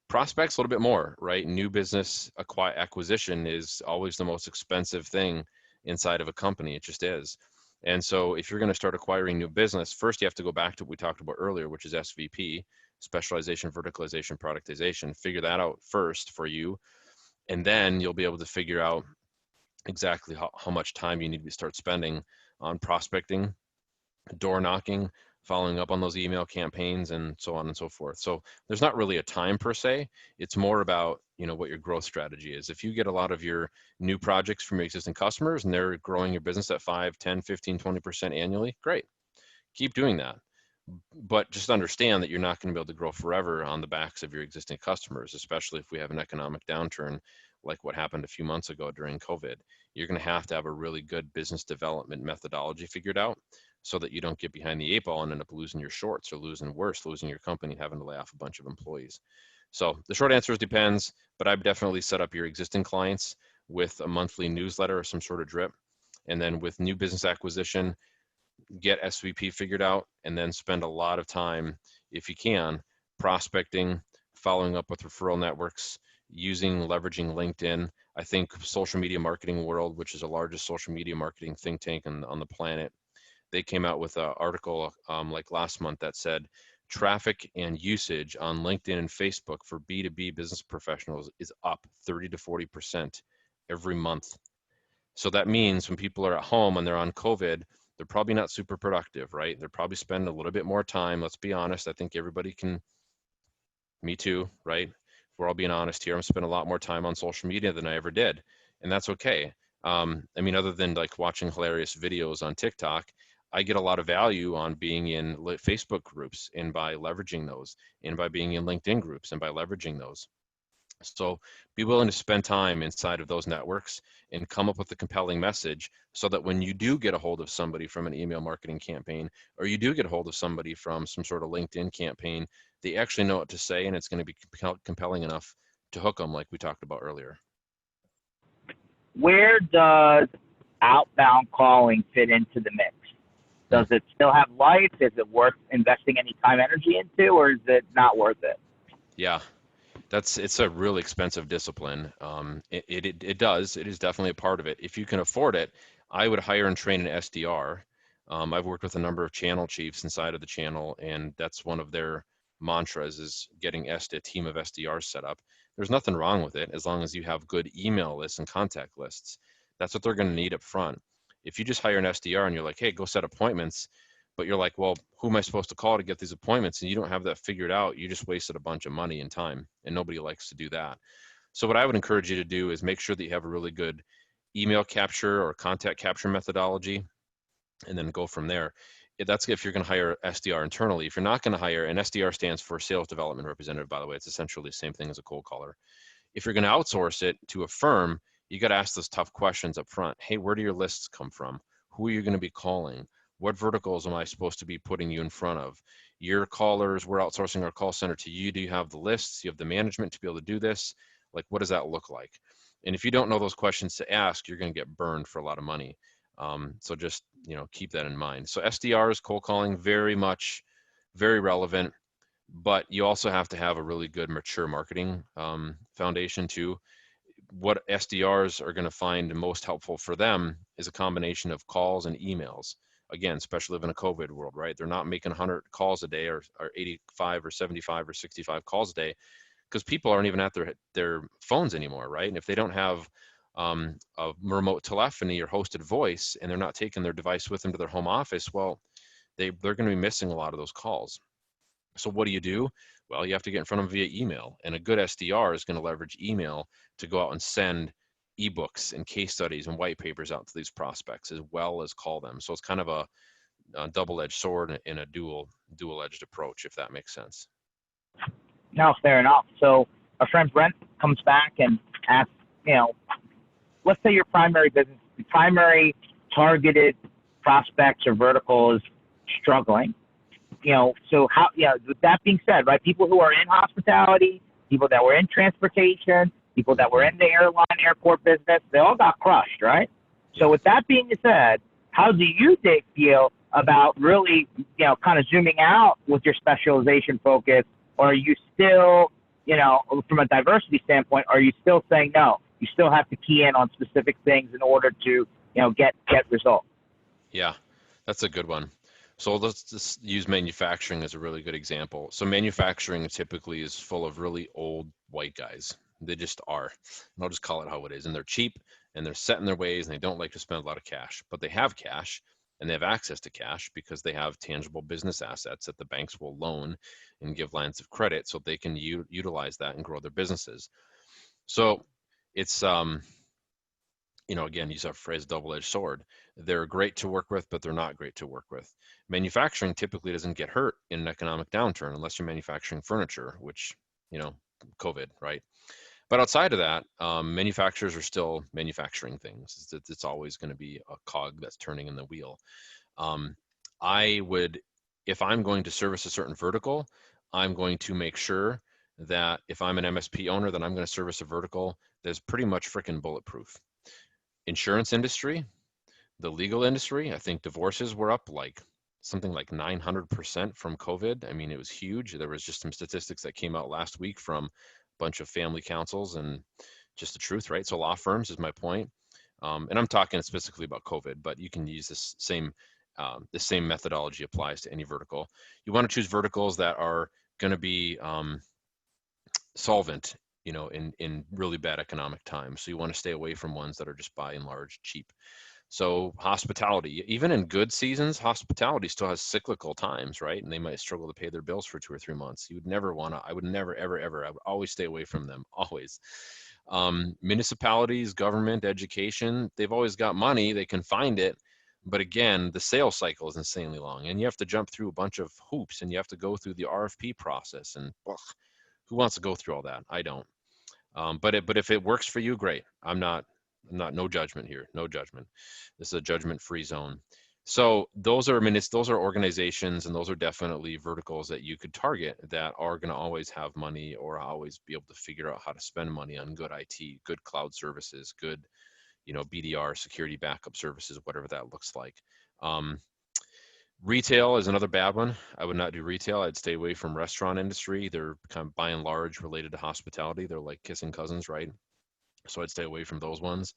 Prospects a little bit more, right? New business acquisition is always the most expensive thing inside of a company. It just is. And so if you're going to start acquiring new business, first you have to go back to what we talked about earlier, which is SVP, specialization, verticalization, productization. Figure that out first for you. And then you'll be able to figure out exactly how much time you need to start spending on prospecting, door knocking, following up on those email campaigns, and so on and so forth. So there's not really a time per se. It's more about, what your growth strategy is. If you get a lot of your new projects from your existing customers and they're growing your business at 5, 10, 15, 20% annually, great. Keep doing that. But just understand that you're not going to be able to grow forever on the backs of your existing customers, especially if we have an economic downturn like what happened a few months ago during COVID. You're going to have a really good business development methodology figured out so that you don't get behind the 8 ball and end up losing your shorts or losing your company, having to lay off a bunch of employees. So the short answer is depends, but I've definitely set up your existing clients with a monthly newsletter or some sort of drip. And then with new business acquisition, get SVP figured out, and then spend a lot of time, if you can, prospecting, following up with referral networks, leveraging LinkedIn. I think Social Media Marketing World, which is the largest social media marketing think tank on the planet, they came out with an article like last month that said traffic and usage on LinkedIn and Facebook for B2B business professionals is up 30 to 40% every month. So that means when people are at home and they're on COVID, they're probably not super productive, right? They're probably spending a little bit more time. Let's be honest. I think everybody me too, right? If we're all being honest here, I'm spending a lot more time on social media than I ever did. And that's okay. Other than like watching hilarious videos on TikTok, I get a lot of value on being in Facebook groups and by leveraging those, and by being in LinkedIn groups and by leveraging those. So be willing to spend time inside of those networks and come up with a compelling message so that when you do get a hold of somebody from an email marketing campaign, or you do get a hold of somebody from some sort of LinkedIn campaign, they actually know what to say, and it's going to be compelling enough to hook them like we talked about earlier. Where does outbound calling fit into the mix? Does it still have life? Is it worth investing any time, energy into, or is it not worth it? Yeah. It's a really expensive discipline. It is definitely a part of it. If you can afford it, I would hire and train an SDR I've worked with a number of channel chiefs inside of the channel, and that's one of their mantras is getting a team of SDRs set up. There's nothing wrong with it as long as you have good email lists and contact lists. That's what they're going to need up front. If you just hire an SDR and you're like, hey, go set appointments, but you're like, well, who am I supposed to call to get these appointments? And you don't have that figured out, you just wasted a bunch of money and time, and nobody likes to do that. So what I would encourage you to do is make sure that you have a really good email capture or contact capture methodology, and then go from there. That's if you're going to hire SDR internally. If you're not going to hire, and SDR stands for sales development representative, by the way, it's essentially the same thing as a cold caller. If you're going to outsource it to a firm, you got to ask those tough questions up front. Hey, where do your lists come from? Who are you going to be calling? What verticals am I supposed to be putting you in front of? Your callers, we're outsourcing our call center to you. Do you have the lists? You have the management to be able to do this? Like, what does that look like? And if you don't know those questions to ask, you're going to get burned for a lot of money. So just, keep that in mind. So SDRs, cold calling, very much, very relevant, but you also have to have a really good mature marketing foundation too. What SDRs are going to find most helpful for them is a combination of calls and emails. Again, especially in a COVID world, right? They're not making 100 calls a day or 85 or 75 or 65 calls a day because people aren't even at their phones anymore, right? And if they don't have a remote telephony or hosted voice and they're not taking their device with them to their home office, well, they're going to be missing a lot of those calls. So what do? Well, you have to get in front of them via email, and a good SDR is going to leverage email to go out and send ebooks and case studies and white papers out to these prospects as well as call them. So it's kind of a double-edged sword and a dual-edged approach, if that makes sense. No, fair enough. So our friend Brent comes back and asks, let's say your primary business, the primary targeted prospects or vertical is struggling. So how, with that being said, right, people who are in hospitality, people that were in transportation, people that were in the airport business, they all got crushed, right? So with that being said, how do you feel about really, kind of zooming out with your specialization focus, or are you still, from a diversity standpoint, are you still saying no? You still have to key in on specific things in order to, get results. Yeah, that's a good one. So let's just use manufacturing as a really good example. So manufacturing typically is full of really old white guys. They just are. And I'll just call it how it is. And they're cheap and they're set in their ways and they don't like to spend a lot of cash. But they have cash and they have access to cash because they have tangible business assets that the banks will loan and give lines of credit so they can utilize that and grow their businesses. So it's again, use that phrase double-edged sword. They're great to work with, but they're not great to work with. Manufacturing typically doesn't get hurt in an economic downturn unless you're manufacturing furniture, which, COVID, right? But outside of that, manufacturers are still manufacturing things. It's always going to be a cog that's turning in the wheel. If I'm going to service a certain vertical, I'm going to make sure that if I'm an MSP owner, that I'm going to service a vertical that's pretty much freaking bulletproof. Insurance industry, the legal industry, I think divorces were up like something like 900% from COVID. I mean, it was huge. There was just some statistics that came out last week from a bunch of family councils and just the truth, right? So law firms is my point. And I'm talking specifically about COVID, but you can use this same methodology applies to any vertical. You want to choose verticals that are going to be solvent, in really bad economic times. So you want to stay away from ones that are just by and large cheap. So hospitality, even in good seasons, hospitality still has cyclical times, right? And they might struggle to pay their bills for 2 or 3 months. I would never, ever, ever, I would always stay away from them, always. Municipalities, government, education, they've always got money, they can find it. But again, the sales cycle is insanely long and you have to jump through a bunch of hoops and you have to go through the RFP process and who wants to go through all that? I don't. But if it works for you, great. No judgment here. No judgment. This is a judgment-free zone. So those are organizations and those are definitely verticals that you could target that are going to always have money or always be able to figure out how to spend money on good IT, good cloud services, good, BDR, security backup services, whatever that looks like. Retail is another bad one. I would not do retail. I'd stay away from restaurant industry. They're kind of by and large related to hospitality. They're like kissing cousins, right? So I'd stay away from those ones.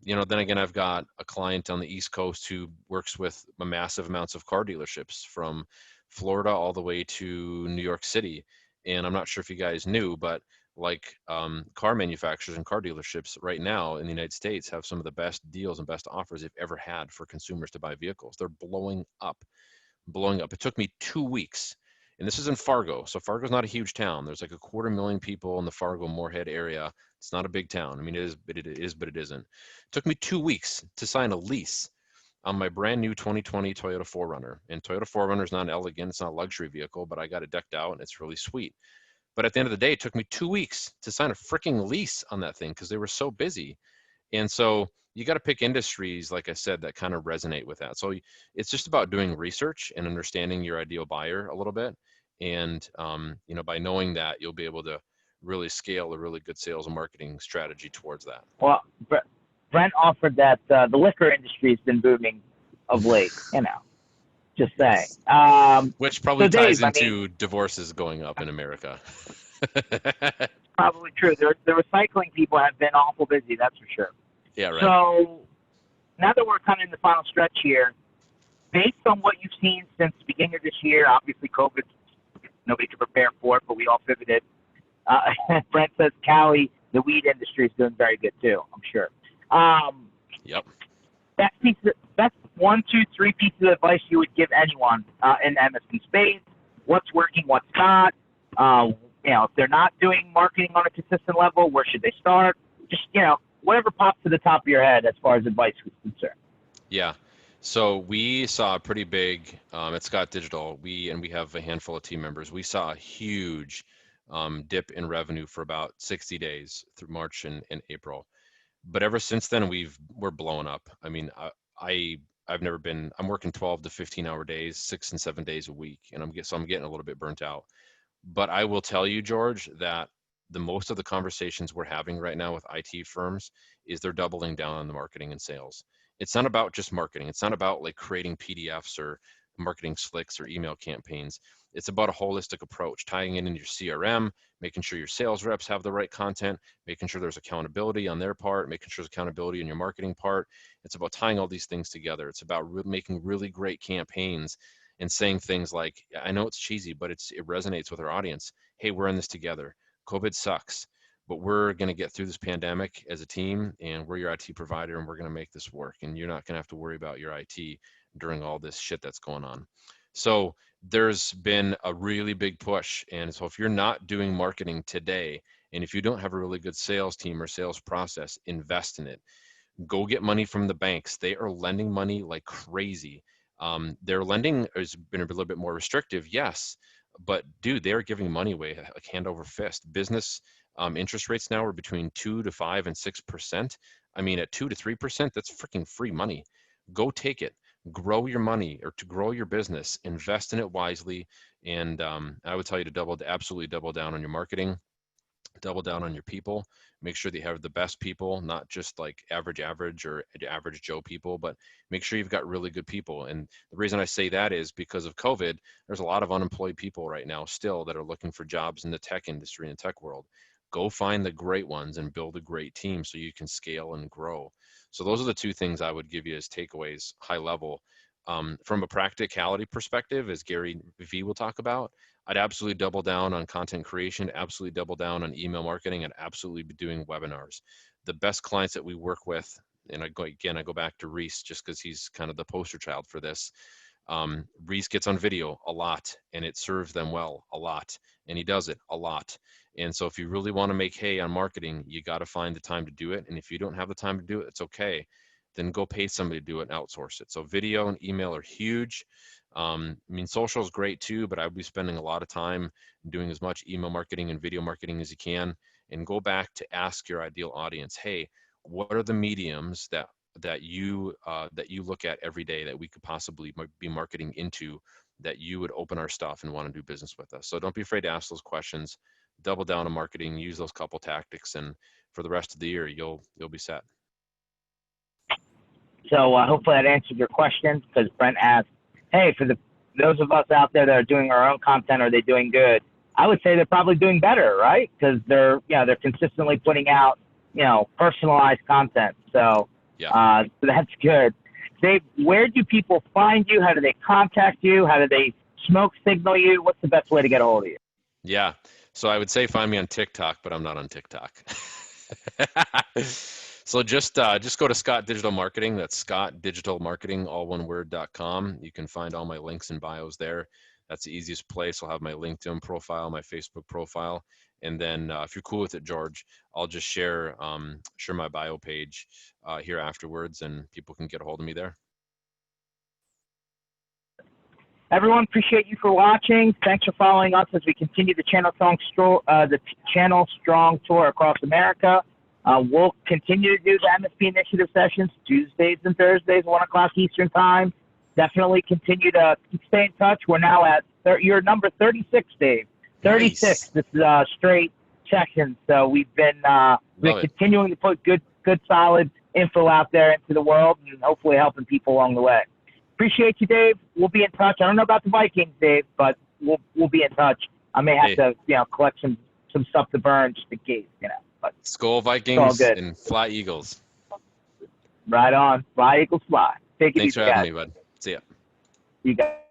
then again, I've got a client on the East Coast who works with massive amounts of car dealerships from Florida all the way to New York City. And I'm not sure if you guys knew, but like car manufacturers and car dealerships right now in the United States have some of the best deals and best offers they've ever had for consumers to buy vehicles. They're blowing up, blowing up. It took me 2 weeks. And this is in Fargo. So Fargo's not a huge town. There's like 250,000 people in the Fargo Moorhead area. It's not a big town. I mean, it is, but it isn't. It took me 2 weeks to sign a lease on my brand new 2020 Toyota 4Runner. And Toyota 4Runner is not an elegant, it's not a luxury vehicle, but I got it decked out and it's really sweet. But at the end of the day, it took me 2 weeks to sign a freaking lease on that thing because they were so busy. And so you got to pick industries, like I said, that kind of resonate with that. So it's just about doing research and understanding your ideal buyer a little bit. And, by knowing that, you'll be able to really scale a really good sales and marketing strategy towards that. Well, Brent offered that the liquor industry has been booming of late, just saying. Which probably so ties Dave, into divorces going up in America. Probably true. The recycling people have been awful busy, that's for sure. Yeah, right. So now that we're kind of in the final stretch here, based on what you've seen since the beginning of this year, obviously COVID, nobody could prepare for it, but we all pivoted. Brent says Cali, the weed industry is doing very good too, I'm sure. Yep. Best 1, 2, 3 pieces of advice you would give anyone in the MSP space. What's working, what's not. If they're not doing marketing on a consistent level, where should they start? Just, whatever pops to the top of your head as far as advice is concerned. Yeah. So we saw a pretty big, at Scott Digital, we have a handful of team members. We saw a huge dip in revenue for about 60 days through March and April. But ever since then, we're blowing up. I mean, I'm working 12 to 15 hour days, 6 and 7 days a week. And I'm getting a little bit burnt out. But I will tell you, George, that the most of the conversations we're having right now with IT firms is they're doubling down on the marketing and sales. It's not about just marketing. It's not about like creating PDFs or marketing slicks or email campaigns. It's about a holistic approach, tying it into your CRM, making sure your sales reps have the right content, making sure there's accountability on their part, making sure there's accountability on your marketing part. It's about tying all these things together. It's about making really great campaigns and saying things like, I know it's cheesy, but it resonates with our audience. Hey, we're in this together. COVID sucks, but we're going to get through this pandemic as a team, and we're your IT provider, and we're going to make this work. And you're not going to have to worry about your IT during all this shit that's going on. So there's been a really big push. And so if you're not doing marketing today, and if you don't have a really good sales team or sales process, invest in it. Go get money from the banks. They are lending money like crazy. Their lending has been a little bit more restrictive, yes, but dude, they're giving money away like hand over fist. Business interest rates now are between 2 to 5 and 6%. I mean, at 2 to 3%, that's freaking free money. Go take it. Grow your money or to grow your business. Invest in it wisely. And I would tell you to absolutely double down on your marketing. Double down on your people. Make sure that you have the best people, not just like average or average Joe people, but make sure you've got really good people. And the reason I say that is because of COVID, there's a lot of unemployed people right now still that are looking for jobs in the tech industry and tech world. Go find the great ones and build a great team so you can scale and grow. So those are the two things I would give you as takeaways, high level. From a practicality perspective, as Gary V will talk about, I'd absolutely double down on content creation, absolutely double down on email marketing, and absolutely be doing webinars. The best clients that we work with, and I go back to Reese just because he's kind of the poster child for this. Reese gets on video a lot, and it serves them well a lot, and he does it a lot. And so if you really want to make hay on marketing, you got to find the time to do it. And if you don't have the time to do it, it's okay. Then go pay somebody to do it and outsource it. So video and email are huge. I mean, social is great too, but I would be spending a lot of time doing as much email marketing and video marketing as you can, and go back to ask your ideal audience, hey, what are the mediums that you look at every day that we could possibly be marketing into, that you would open our stuff and want to do business with us? So don't be afraid to ask those questions. Double down on marketing, use those couple tactics, and for the rest of the year, you'll be set. So hopefully that answered your question, because Brent asked, hey, for those of us out there that are doing our own content, are they doing good? I would say they're probably doing better, right? Because they're consistently putting out, personalized content. So, Yeah. so that's good. Dave, where do people find you? How do they contact you? How do they smoke signal you? What's the best way to get a hold of you? Yeah. So I would say find me on TikTok, but I'm not on TikTok. So just go to Scott Digital Marketing. That's Scott Digital Marketing, all one word.com. You can find all my links and bios there. That's the easiest place. I'll have my LinkedIn profile, my Facebook profile, and then if you're cool with it, George, I'll just share my bio page here afterwards, and people can get a hold of me there. Everyone, appreciate you for watching. Thanks for following us as we continue the Channel Strong tour across America. We'll continue to do the MSP initiative sessions Tuesdays and Thursdays, 1 o'clock Eastern time. Definitely continue to stay in touch. We're now at you're number 36, Dave. 36. Nice. This is straight sessions. So we've been continuing to put good, solid info out there into the world, and hopefully helping people along the way. Appreciate you, Dave. We'll be in touch. I don't know about the Vikings, Dave, but we'll be in touch. I may have to, collect some stuff to burn just in case, But Skol Vikings and Fly Eagles. Right on. Fly Eagles fly. Take it easy, Thanks for having me, bud. See ya. You got it.